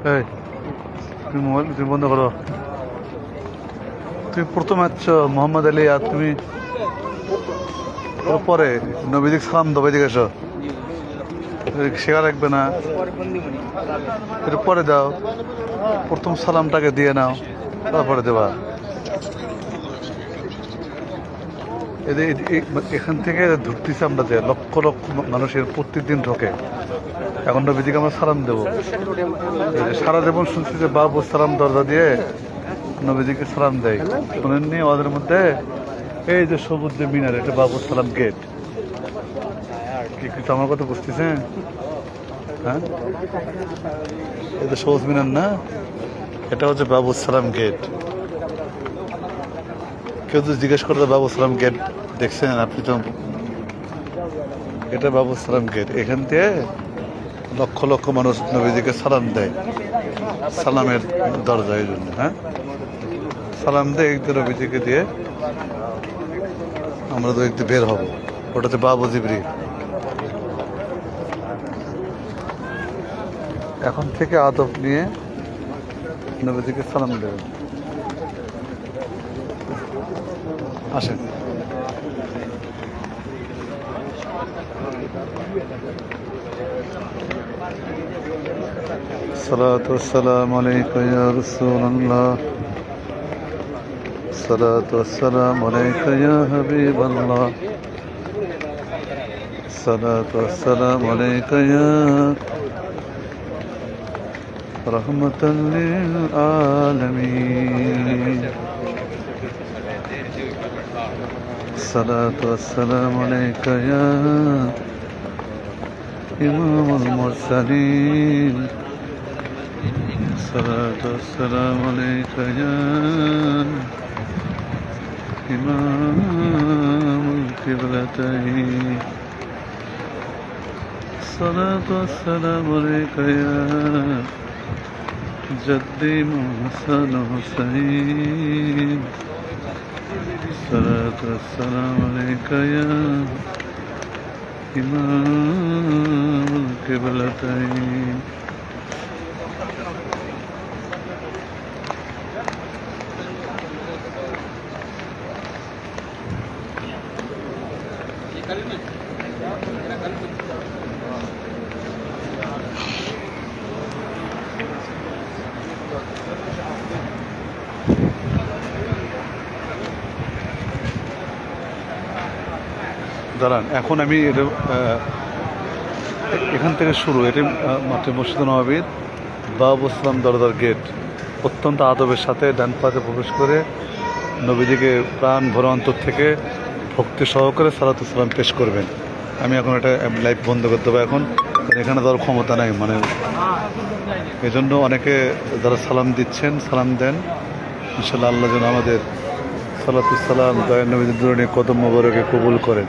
এই তুমি মোবাইল তুমি বন্ধ করো। তুমি প্রথমে আছো মোহাম্মদ আলী, আর তুমি পরে নবীদিক সালাম দেবো, এদিকে এসো। শেখা রাখবে না, এটা পরে দাও। প্রথম সালামটাকে দিয়ে নাও, তারপরে দেবা। এখান থেকে ঢুকতেছি আমরা, যে লক্ষ লক্ষ মানুষের প্রত্যেকদিন ঢোকে। এখন নবীদিকে আমরা সালাম দেবো। সারা জীবন শুনছি যে বাবু সালাম দরজা দিয়ে নবীদিকে সালাম দেয়, শোনেননি? ওদের মধ্যে এই যে সবুজ যে মিনার, এটা বাবু সালাম গেট। কি কিন্তু আমার কথা বুঝতেছেন? হ্যাঁ, এটা সবুজ মিনার না, এটা হচ্ছে বাবু সালাম গেট। কেউ যদি জিজ্ঞেস করতে বাবু সালাম গেট দেখছেন আপনি, তো এটা বাবু সালাম গেট। এখান থেকে লক্ষ লক্ষ মানুষ নবীজিকে সালাম দেয়, সালামের দরজা। এই জন্য হ্যাঁ, সালাম দেয় একদিন নবীজিকে দিয়ে আমরা তো একটু বের হব। ওটাতে বাবু জিবরি। এখন থেকে আদব নিয়ে নবীজিকে সালাম দেবেন। আসেন। সালাতু ওয়াসসালামু আলাইকা ইয়া রাসূলুল্লাহ, সালাতু ওয়াসসালামু আলাইকা ইয়া হাবিবাল্লাহ, সালাতু ওয়াসসালামু আলাইকা ইয়া রাহমাতাল লিল আলামিন, সালাতু ওয়াসসালামু আলাইকা ইয়া ইমামুল মুরসালিন, সালাতু ওয়াসসালামু আলাইকা ইয়া ইমামুল কিবলাতাইন, সালাতু ওয়াসসালামু আলাইকা ইয়া জদ্দি মুহসিন হুসাইন, সালাতু ওয়াসসালামু আলাইকা ইয়া ইমামুল কিবলাতাইন। দাঁড়ান, এখন আমি এটা এখান থেকে শুরু। এটি মাত্র মসজিদ নববীর বাবু সালাম দরজার গেট। অত্যন্ত আদবের সাথে ডান পাশে প্রবেশ করে নবীজিকে প্রাণ ভরা অন্তর থেকে ভক্তি সহকারে সালাতু সালাম পেশ করবেন। আমি এখন এটা লাইভ বন্ধ করতে দেবো এখন, এখানে দেওয়ার ক্ষমতা নাই। মানে এজন্য অনেকে যারা সালাম দিচ্ছেন, সালাম দেন। ইনশাআল্লাহ আল্লাহ যেন আমাদের সালাতু সালাম দয়ার নবীদের দুরুনি কদম মোবারকে কবুল করেন।